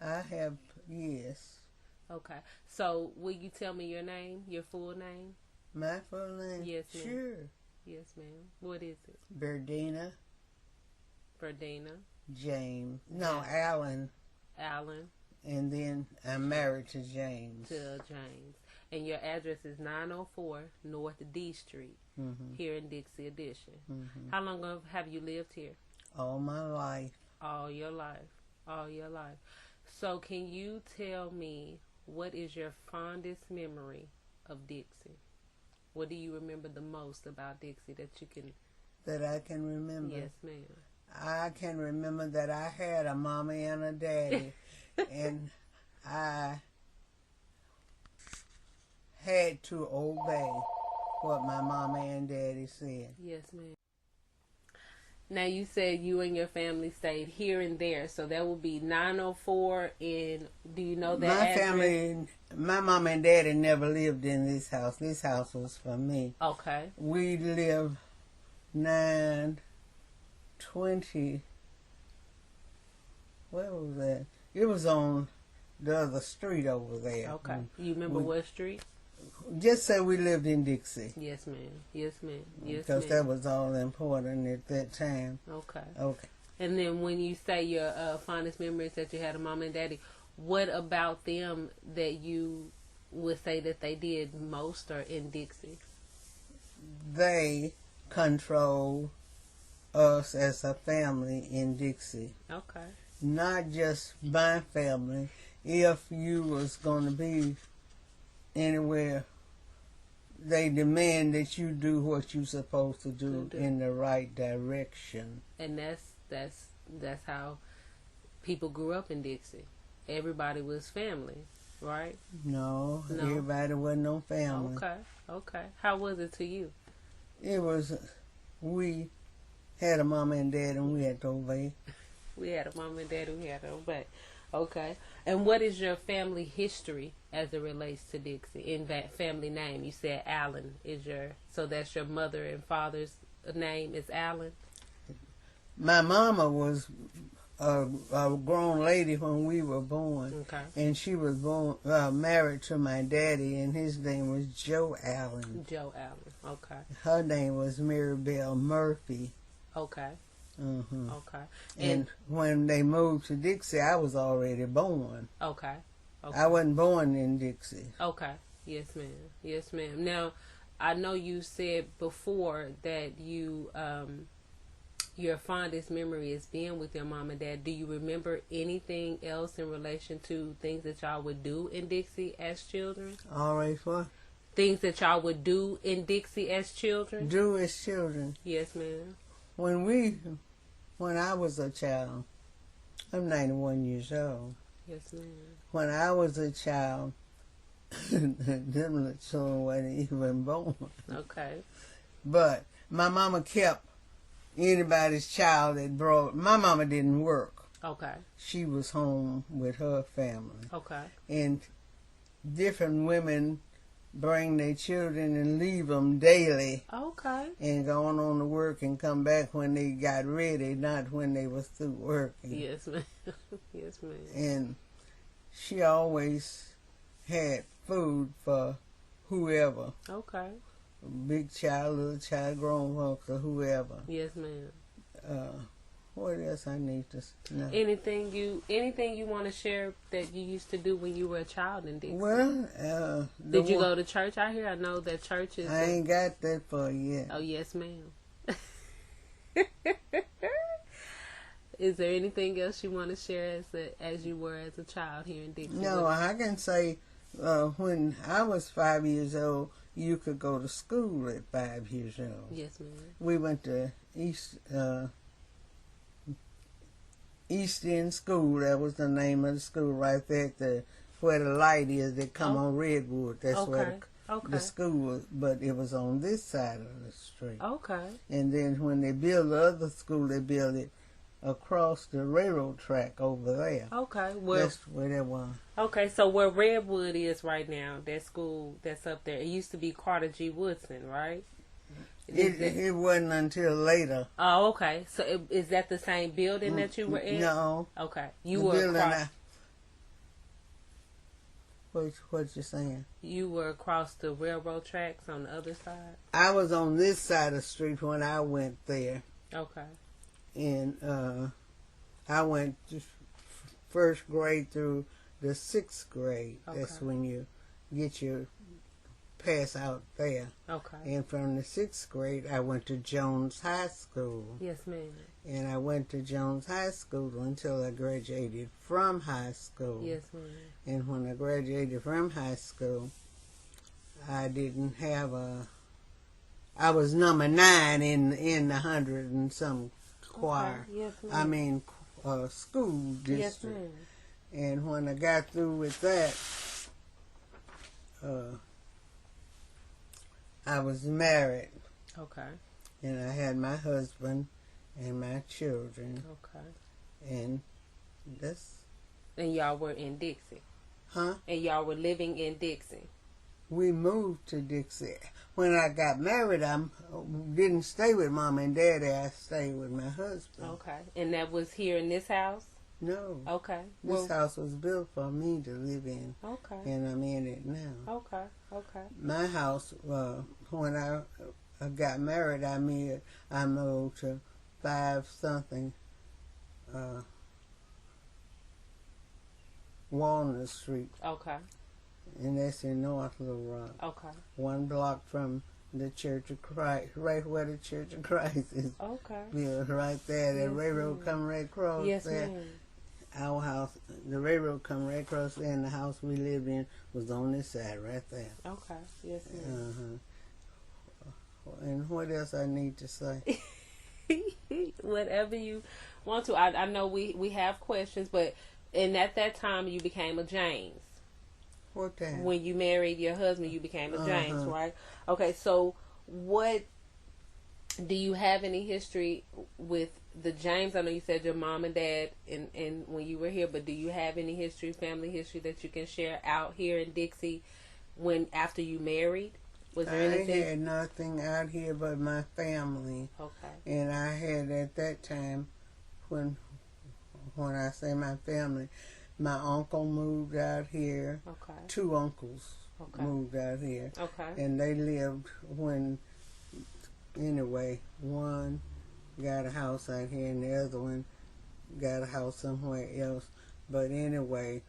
I have, yes. Okay. So, will you tell me your name, your full name? My full name? Yes, ma'am. Sure. Yes, ma'am. What is it? Berdena James. No, Allen. Allen. And then I'm married to James. To James. And your address is 904 North D Street, here in Dixie Addition. How long have you lived here? All my life. All your life. All your life. So can you tell me, what is your fondest memory of Dixie? What do you remember the most about Dixie that you can... That I can remember? Yes, ma'am. I can remember that I had a mommy and a daddy. And I had to obey what my mama and daddy said. Yes, ma'am. Now, you said you and your family stayed here and there, so that would be 904 in, do you know that My address? family, my mom and daddy never lived in this house. This house was for me. Okay. We lived 920, where was that? It was on the other street over there. Okay. You remember what street? Just say we lived in Dixie. Yes, ma'am. Yes, ma'am. Yes, because that was all important at that time. Okay. Okay. And then when you say your fondest memories that you had of mom and daddy, what about them that you would say that they did most or in Dixie? They control us as a family in Dixie. Okay. Not just my family. If you was going to be anywhere, they demand that you do what you're supposed to do in the right direction. And that's how people grew up in Dixie. Everybody was family, right? No, everybody wasn't no family. Okay. How was it to you? It was, we had a mama and dad and we had to obey. We had a mom and dad and we had to obey. Okay. And what is your family history as it relates to Dixie? In that family name, you said Allen is so that's your mother and father's name is Allen? My mama was a grown lady when we were born. Okay. And she was born married to my daddy, and his name was Joe Allen. Joe Allen. Okay. Her name was Maribel Murphy. Okay. Okay. And when they moved to Dixie, I was already born. Okay. I wasn't born in Dixie. Okay. Yes, ma'am. Yes, ma'am. Now, I know you said before that you your fondest memory is being with your mom and dad. Do you remember anything else in relation to things that y'all would do in Dixie as children? All right, what? Things that y'all would do in Dixie as children? Do as children? Yes, ma'am. When I was a child, I'm 91 years old. Yes, ma'am. When I was a child, them little children wasn't even born. Okay. But my mama kept anybody's child that brought. My mama didn't work. Okay. She was home with her family. Okay. And different women bring their children and leave them daily. Okay. And go on to work and come back when they got ready, not when they was through working. Yes, ma'am. Yes, ma'am. And she always had food for whoever. Okay. Big child, little child, grown folks, or whoever. Yes, ma'am. What else I need to know? Anything you want to share that you used to do when you were a child in Dixie? Well, did you go to church out here? I know that church is... I ain't got that for you yet. Oh, yes, ma'am. Is there anything else you want to share as you were as a child here in Dixie? No, I can say when I was 5 years old, you could go to school at 5 years old. Yes, ma'am. We went to East End School. That was the name of the school right there where the light is that come on Redwood. That's where the school was, but it was on this side of the street. Okay. And then when they built the other school, they built it across the railroad track over there. Okay. Well, that's where that was. Okay, so where Redwood is right now, that school that's up there, it used to be Carter G. Woodson, right? It wasn't until later. Oh, okay. So is that the same building that you were in? No. Okay. You were across. What you saying? You were across the railroad tracks on the other side? I was on this side of the street when I went there. Okay. And I went to first grade through the 6th grade. Okay. That's when you get your pass out there. Okay. And from the 6th grade, I went to Jones High School. Yes, ma'am. And I went to Jones High School until I graduated from high school. Yes, ma'am. And when I graduated from high school, I didn't have I was number 9 in the 100 and some choir. Okay. Yes, ma'am. I mean, school district. Yes, ma'am. And when I got through with that, I was married. Okay. And I had my husband and my children. Okay. And that's... And y'all were in Dixie? Huh? And y'all were living in Dixie? We moved to Dixie. When I got married, I didn't stay with Mom and Daddy. I stayed with my husband. Okay. And that was here in this house? No. Okay. This house was built for me to live in. Okay. And I'm in it now. Okay. Okay. My house, when I got married, I moved to 5-something Walnut Street. Okay. And that's in North Little Rock. Okay. 1 block from the Church of Christ, right where the Church of Christ is. Okay. Yeah, right there. That Yes, railroad ma'am. come right across Yes, there. ma'am. Our house, the railroad come right across there, and the house we lived in was on this side right there. Okay. Yes, ma'am. And what else I need to say? Whatever you want to. I know we have questions, but and at that time you became a James. What time? When you married your husband, you became a James, right? Okay, so what do you have any history with the James? I know you said your mom and dad and when you were here, but do you have any history, family history that you can share out here in Dixie when after you married? Was there anything? I had nothing out here but my family. Okay. And I had at that time, when I say my family, my uncle moved out here. Okay. 2 uncles Okay. moved out here. Okay. And they lived anyway, one got a house out here and the other one got a house somewhere else. But anyway,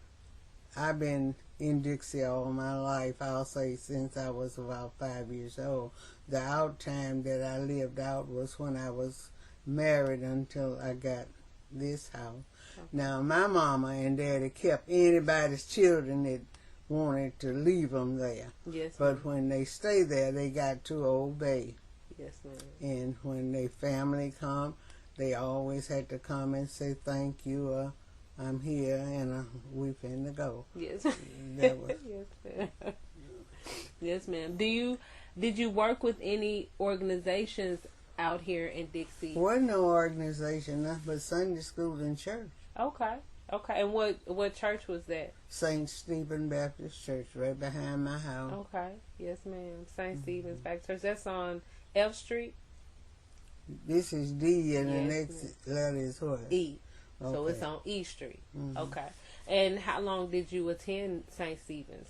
I've been in Dixie all my life, I'll say since I was about 5 years old. The out time that I lived out was when I was married until I got this house. Okay. Now, my mama and daddy kept anybody's children that wanted to leave them there. Yes, but when they stay there, they got to obey. Yes, ma'am. And when their family come, they always had to come and say thank you, I'm here and we finna go. Yes. That was, yes, ma'am. Yes, ma'am. Did you work with any organizations out here in Dixie? Wasn't no organization, nothing but Sunday school and church. Okay. Okay. And what church was that? St. Stephen Baptist Church, right behind my house. Okay. Yes, ma'am. St. Stephen's Baptist Church. That's on F Street? This is D and yes, the next letter is what? E. Okay. So it's on E Street. Okay. And how long did you attend St. Stephen's?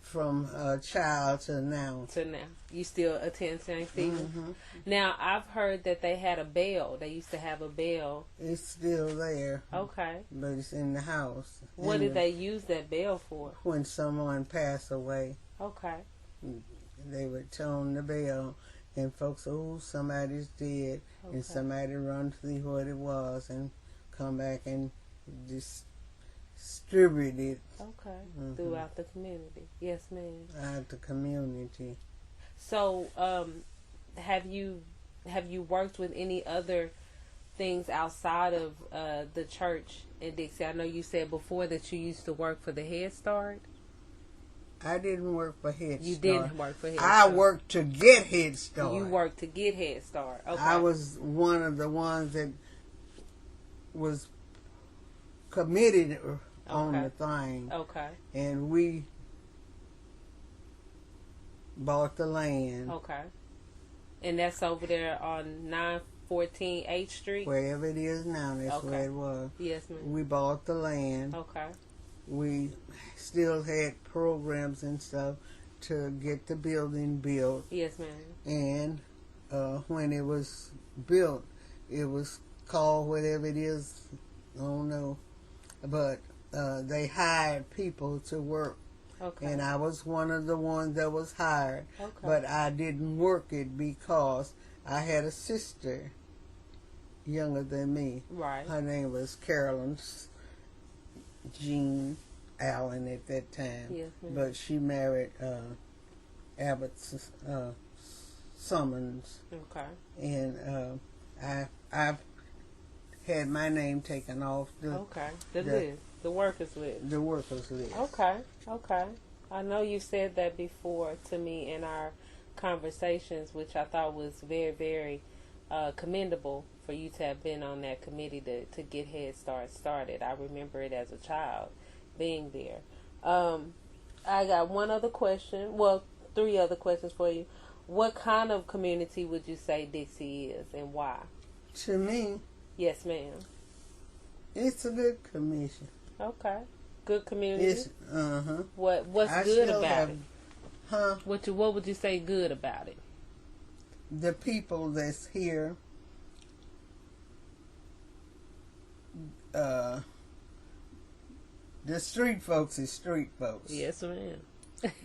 From a child to now. To now. You still attend St. Stephen's? Now, I've heard that they had a bell. They used to have a bell. It's still there. Okay. But it's in the house. What did they use that bell for? When someone passed away. Okay. They would tone the bell. And folks, somebody's dead. Okay. And somebody run to see what it was and come back and distribute it. Okay. Throughout the community. Yes, ma'am. Out the community. So, have you worked with any other things outside of the church in Dixie? I know you said before that you used to work for the Head Start. I didn't work for Head Start. You didn't work for Head Start. I worked to get Head Start. You worked to get Head Start. Okay. I was one of the ones that was committed on the thing. Okay. And we bought the land. Okay. And that's over there on 914 8th Street? Wherever it is now, that's where it was. Yes, ma'am. We bought the land. Okay. we still had programs and stuff to get the building built. Yes, ma'am. And when it was built, it was called whatever it is, I don't know. But they hired people to work. Okay. And I was one of the ones that was hired. Okay. But I didn't work it because I had a sister younger than me. Right. Her name was Carolyn Jean Allen at that time. Yes, ma'am. But she married Abbott Summons. Okay. And I've had my name taken off the workers list. The workers list. Okay. I know you said that before to me in our conversations, which I thought was very, very commendable for you to have been on that committee to get Head Start started. I remember it as a child being there. I got one other question. Well, 3 other questions for you. What kind of community would you say Dixie is, and why? To me, yes, ma'am. It's a good commission. Okay, good community. It's What's good about it? Huh? What would you say good about it? The people that's here. The street folks is street folks. Yes, ma'am.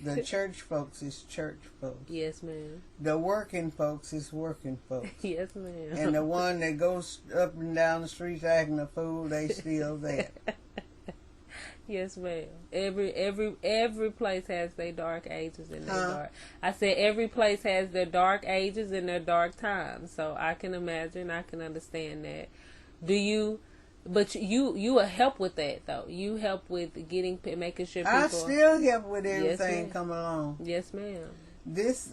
The church folks is church folks. Yes, ma'am. The working folks is working folks. Yes, ma'am. And the one that goes up and down the streets acting a fool, they still there. Yes, ma'am. Every place has their dark ages and their dark. I said every place has their dark ages and their dark times. So I can imagine, I can understand that. But you will help with that though. You help with making sure people. I still help with everything come along. Yes, ma'am. This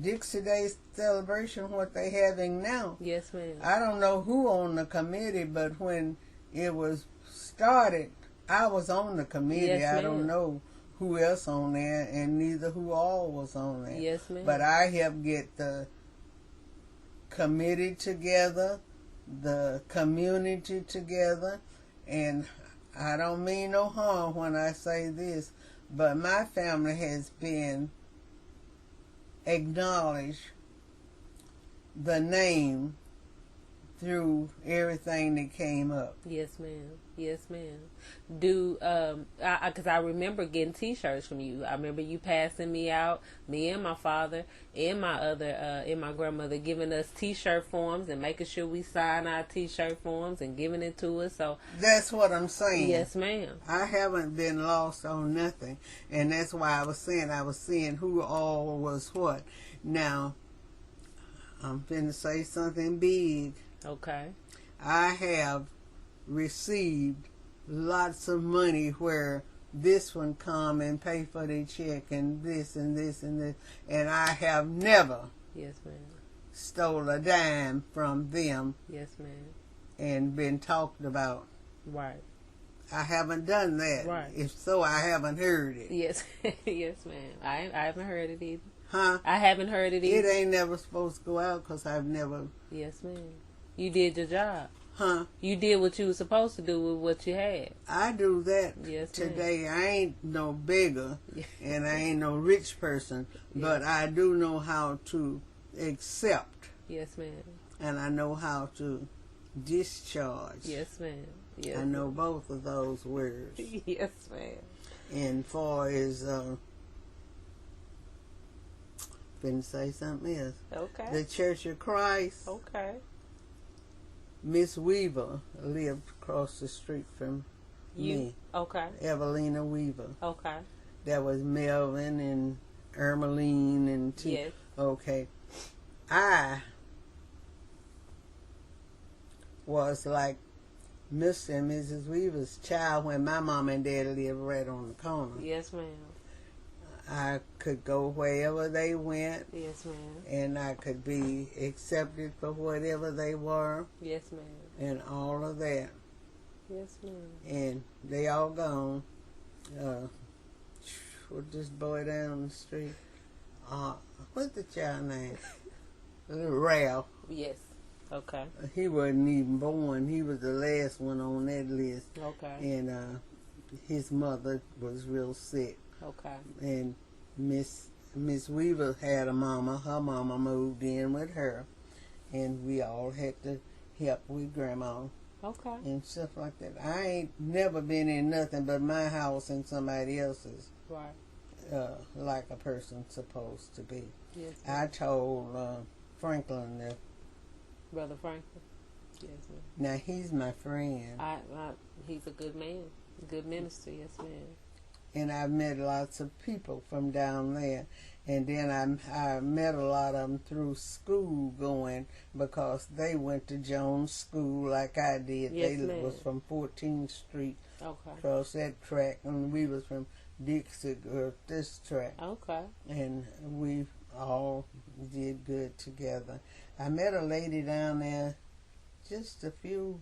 Dixie Day celebration, what they having now. Yes, ma'am. I don't know who on the committee, but when it was started, I was on the committee. Yes, I don't know who else on there, and neither who all was on there. Yes, ma'am. But I helped get the committee together, the community together, and I don't mean no harm when I say this, but my family has been acknowledged the name through everything that came up. Yes, ma'am. Yes, ma'am. Because I remember getting T-shirts from you. I remember you passing me out, me and my father and my grandmother giving us T-shirt forms and making sure we sign our T-shirt forms and giving it to us. So that's what I'm saying. Yes, ma'am. I haven't been lost on nothing, and that's why I was seeing who all was what. Now, I'm finna say something big. Okay. I have received lots of money where this one come and pay for their check and this and this and this, and I have never yes, ma'am. stole a dime from them. Yes, ma'am. And been talked about. Right. I haven't done that. Right. If so, I haven't heard it. Yes. Yes, ma'am. I haven't heard it either. Huh? I haven't heard it either. It ain't never supposed to go out because I've never. Yes, ma'am. You did your job. Huh? You did what you were supposed to do with what you had. I do that. Yes, today. I ain't no beggar and I ain't no rich person, but I do know how to accept. Yes, ma'am. And I know how to discharge. Yes, ma'am. Yes, I know both of those words. Yes, ma'am. And far as been say something else. Okay. The Church of Christ. Okay. Miss Weaver lived across the street from me. Okay. Evelina Weaver. Okay. That was Melvin and Ermeline and T. Yes. Okay. I was like Mr. and Mrs. Weaver's child when my mom and dad lived right on the corner. Yes, ma'am. I could go wherever they went. Yes, ma'am. And I could be accepted for whatever they were. Yes, ma'am. And all of that. Yes, ma'am. And they all gone. With this boy down the street. What's the child name? Ralph. Yes. Okay. He wasn't even born. He was the last one on that list. Okay. And his mother was real sick. Okay. And Miss Weaver had a mama. Her mama moved in with her, and we all had to help with Grandma. Okay. And stuff like that. I ain't never been in nothing but my house and somebody else's. Right. Like a person's supposed to be. Yes. I told Franklin that. Brother Franklin. Yes, ma'am. Now he's my friend. He's a good man, good minister. Yes, ma'am. And I've met lots of people from down there. And then I met a lot of them through school going, because they went to Jones School like I did. Yes, they ma'am. was from 14th Street, Okay. across that track, and we was from Dixie, this track. Okay. And we all did good together. I met a lady down there just a few,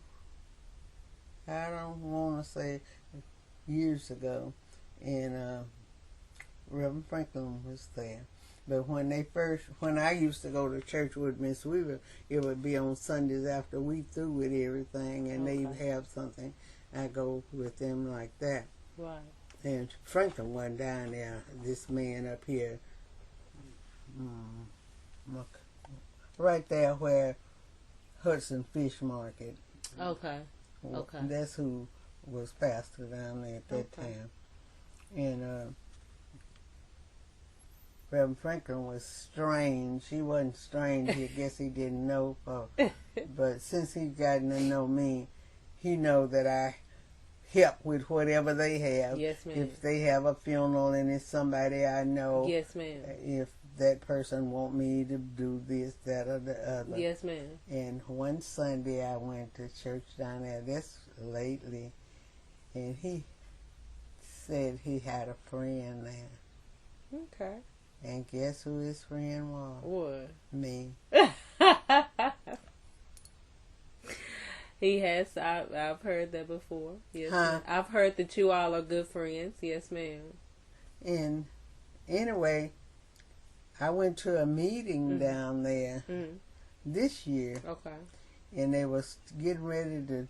I don't want to say years ago, and Reverend Franklin was there. But when I used to go to church with Miss Weaver, it would be on Sundays after we through with everything, and Okay. they'd have something. I go with them like that. Right. And Franklin went down there, this man up here, right there where Hudson Fish Market. Okay. Okay. That's who was pastor down there at that time. And Reverend Franklin was strange. He wasn't strange. I guess he didn't know. But since he gotten to know me, he know that I help with whatever they have. Yes, ma'am. If they have a funeral and it's somebody I know. Yes, ma'am. If that person want me to do this, that, or the other. Yes, ma'am. And one Sunday I went to church down there, that's lately, and he said he had a friend there. Okay. And guess who his friend was? What? Me. He has. I've heard that before. Yes, Huh? ma'am. I've heard that you all are good friends. Yes, ma'am. And anyway, I went to a meeting down there this year, Okay. and they was getting ready to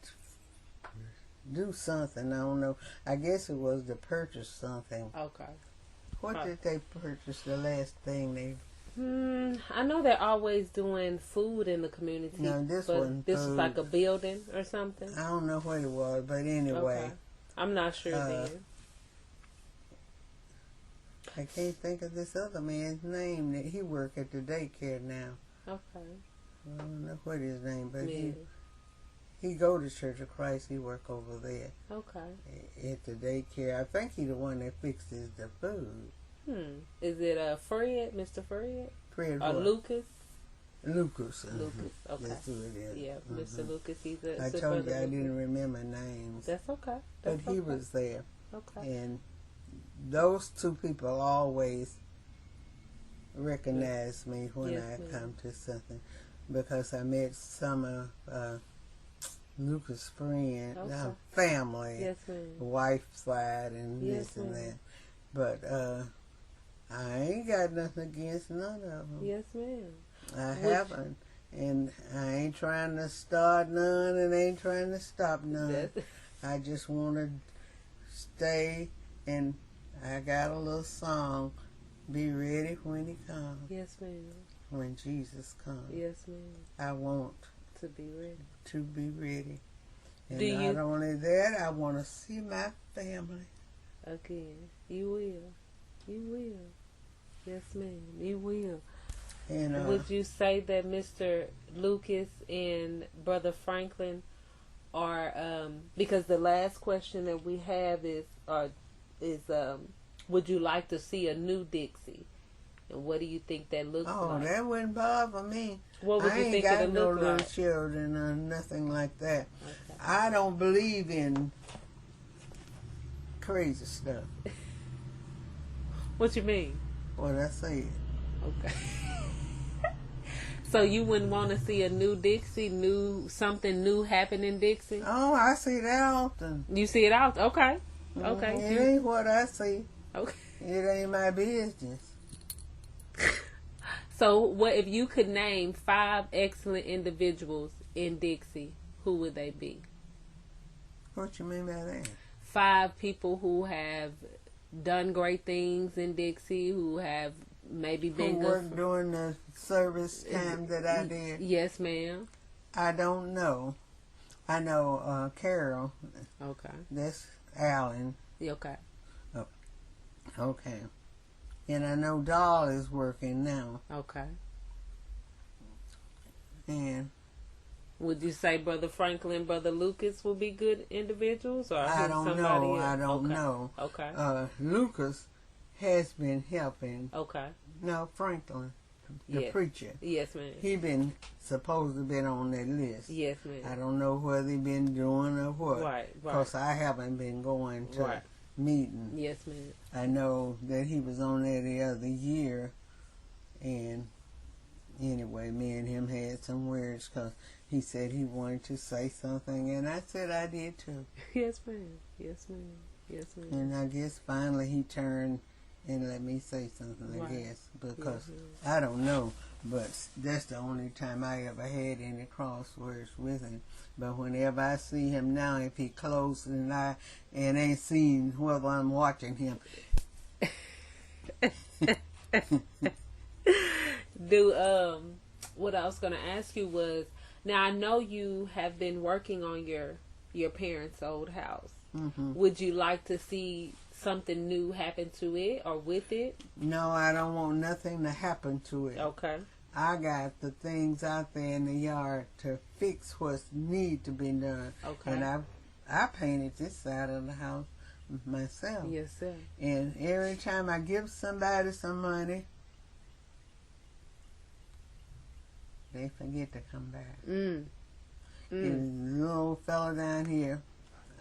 do something. I don't know. I guess it was to purchase something. Okay. What did they purchase? The last thing they... I know they're always doing food in the community. No, this but wasn't this was food. like a building or something. I don't know what it was, but anyway. Okay. I'm not sure then. I can't think of this other man's name. That he work at the daycare now. Okay. I don't know what his name, but Yeah. he go to Church of Christ. He work over there Okay. at the daycare. I think he the one that fixes the food. Is it Fred, Mr. Fred? Fred Or what? Lucas? Lucas. Lucas. Okay. That's who it is. Yeah, Mr. Lucas. He's a. I Super told you I Lucas. didn't remember names. That's okay. But That's he okay. was there. Okay. And those two people always recognize me when Yes, I ma'am. come to something, because I met some of Lucas' friend, Okay. family, Yes, ma'am. wife side and Yes, this and ma'am. that. But I ain't got nothing against none of them. Yes, ma'am. I haven't. And I ain't trying to start none and ain't trying to stop none. That's- I just want to stay, and I got a little song, be ready when he comes, Yes, ma'am. when Jesus comes. Yes, ma'am. I want To be ready. to be ready. And Do you- not only that, I want to see my family. Again. You will. You will. Yes, ma'am. You will. And Would you say that Mr. Lucas and Brother Franklin are, because the last question that we have is, would you like to see a new Dixie? And what do you think that looks like? that wouldn't bother me. What would I you ain't think got it'll no look little like? children or nothing like that. Okay. I don't believe in crazy stuff. What you mean? What I said. Okay. So you wouldn't want to see a new Dixie, something new happen in Dixie? Oh, I see that often. You see it out? Okay. Okay. It ain't what I see. Okay. It ain't my business. So, what if you could name 5 excellent individuals in Dixie? Who would they be? What you mean by that? 5 people who have done great things in Dixie, who have maybe been Who worked during the service time that I did? Yes, ma'am. I don't know. I know Carol. Okay. That's Allen. Okay. Oh, okay. And I know Doll is working now. Okay. And would you say Brother Franklin, Brother Lucas will be good individuals, or I don't know. Else? I don't okay. know. Okay. Lucas has been helping. Okay. No, Franklin, the preacher. Yes, ma'am. He been supposed to been on that list. Yes, ma'am. I don't know whether he been doing or what. Right. Because I haven't been going to meeting. Yes, ma'am. I know that he was on there the other year, and anyway, me and him had some words because he said he wanted to say something, and I said I did too. Yes, ma'am. Yes, ma'am. Yes, ma'am. And I guess finally he turned and let me say something, I guess, because I don't know, but that's the only time I ever had any crosswords with him. But whenever I see him now, if he close an eye and ain't seen whether I'm watching him. What I was going to ask you was, now I know you have been working on your parents' old house. Mm-hmm. Would you like to see something new happen to it or with it? No, I don't want nothing to happen to it. Okay. I got the things out there in the yard to fix what need to be done. Okay. And I painted this side of the house myself. Yes, sir. And every time I give somebody some money, they forget to come back. There's a little fella down here,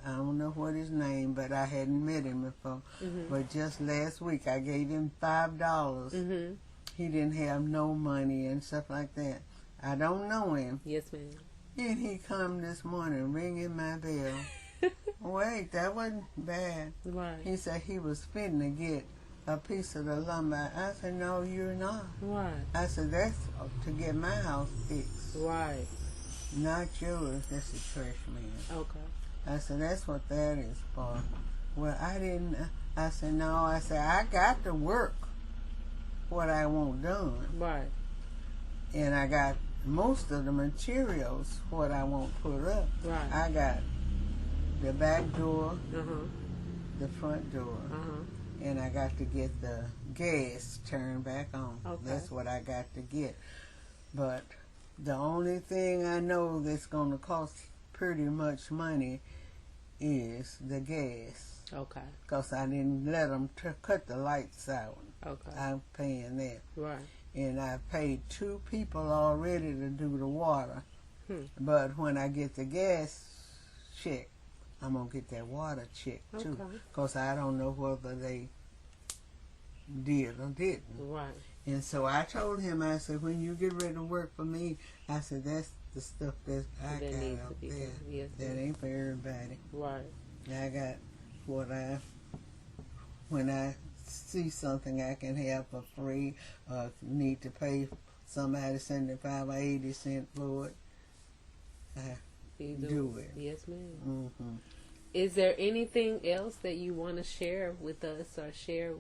I don't know what his name, but I hadn't met him before. Mm-hmm. But just last week I gave him $5. Mm-hmm. He didn't have no money and stuff like that. I don't know him. Yes, ma'am. And he come this morning ringing my bell. Wait, that wasn't bad. Right. He said he was fitting to get a piece of the lumber. I said, no, you're not. Right. I said, that's to get my house fixed. Right. Not yours. That's the trash man. Okay. I said, that's what that is for. Well, I didn't. I said, no. I said, I got to work what I want done. Right. And I got most of the materials, what I want put up. Right. I got the back door, uh-huh, the front door, uh-huh, and I got to get the gas turned back on. Okay. That's what I got to get. But the only thing I know that's going to cost pretty much money is the gas. Okay. Because I didn't let them cut the lights out. Okay. I'm paying that. Right. And I paid 2 people already to do the water. But when I get the gas check, I'm going to get that water check too. Because I don't know whether they did or didn't. Right. And so I told him, I said, when you get ready to work for me, I said, that's the stuff that I got out there. Yes, that ain't for everybody. Right. I got what when I see something I can have for free, or need to pay somebody 75 or 80 cents for it, I do it. Yes, ma'am. Mm-hmm. Is there anything else that you want to share with us, or share,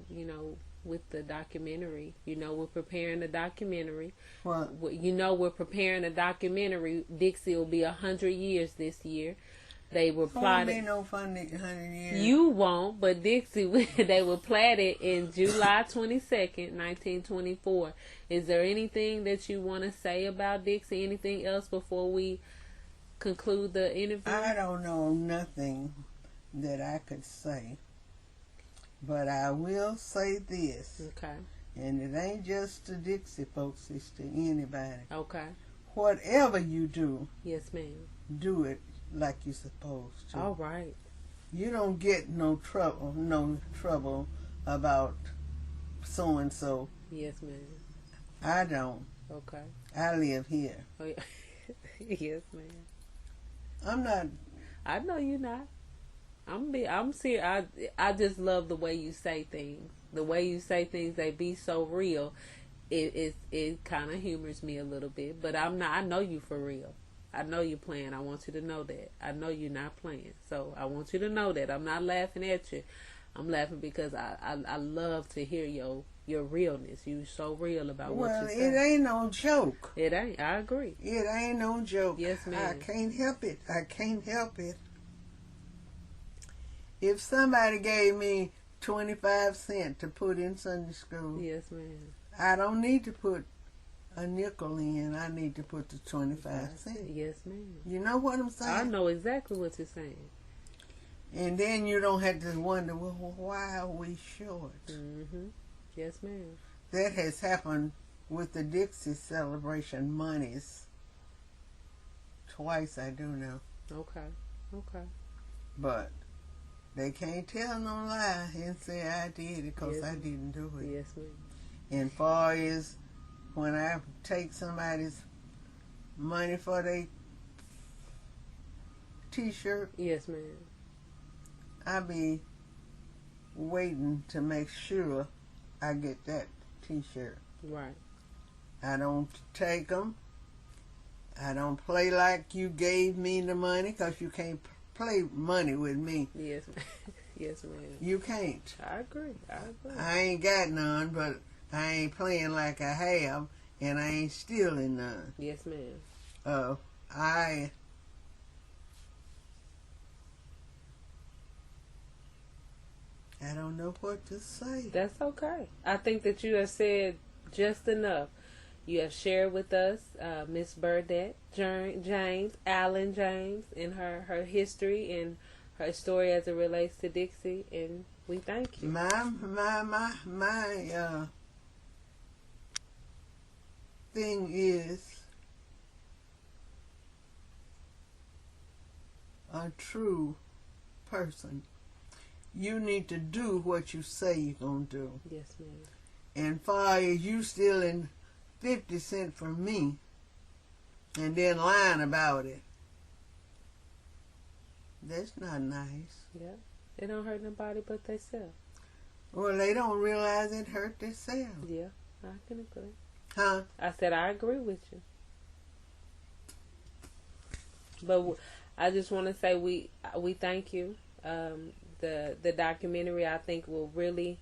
with the documentary? We're preparing a documentary. What? We're preparing a documentary. Dixie will be 100 years this year. They were plotted. Ain't no fun 100 years. You won't, but Dixie, they were platted in July 22nd, 1924. Is there anything that you want to say about Dixie? Anything else before we conclude the interview? I don't know nothing that I could say, but I will say this. Okay. And it ain't just to Dixie folks, it's to anybody. Okay. Whatever you do, yes, ma'am, do it like you're supposed to. All right. You don't get no trouble about so and so. Yes, ma'am. I don't. Okay. I live here. Oh, yeah. Yes, ma'am. I'm not. I know you're not. I'm serious. I just love the way you say things. The way you say things, they be so real. it kind of humors me a little bit, but I'm not. I know you for real. I know you're playing. I want you to know that. I know you're not playing. So I want you to know that. I'm not laughing at you. I'm laughing because I love to hear your realness. You so real about what you say. Well, it ain't no joke. It ain't. I agree. It ain't no joke. Yes, ma'am. I can't help it. I can't help it. If somebody gave me 25 cents to put in Sunday school, yes, ma'am, I don't need to put a nickel in. I need to put the 25 cents. Yes, ma'am. You know what I'm saying? I know exactly what you're saying. And then you don't have to wonder, well, why are we short? Mm-hmm. Yes, ma'am. That has happened with the Dixie celebration monies. Twice, I do know. Okay. But they can't tell no lie and say I did it because yes, I didn't do it. Yes, ma'am. And far as when I take somebody's money for their t-shirt, yes, ma'am, I be waiting to make sure I get that t-shirt. Right. I don't take them. I don't play like you gave me the money because you can't play money with me. Yes, ma'am. Yes, ma'am. You can't. I agree. I ain't got none, but I ain't playing like I have, and I ain't stealing none. Yes, ma'am. I don't know what to say. That's okay. I think that you have said just enough. You have shared with us Miss Berdena James, Allen James, and her history and her story as it relates to Dixie, and we thank you. My thing is a true person. You need to do what you say you're going to do. Yes, ma'am. And far as you stealing 50 cents from me and then lying about it, that's not nice. Yeah. It don't hurt nobody but themselves. Well, they don't realize it hurt themselves. Yeah, I can agree. Huh? I said I agree with you. But I just want to say we thank you. The documentary, I think, will really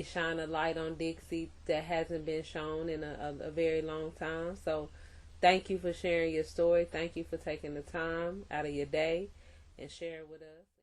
shine a light on Dixie that hasn't been shown in a very long time. So thank you for sharing your story. Thank you for taking the time out of your day and sharing with us.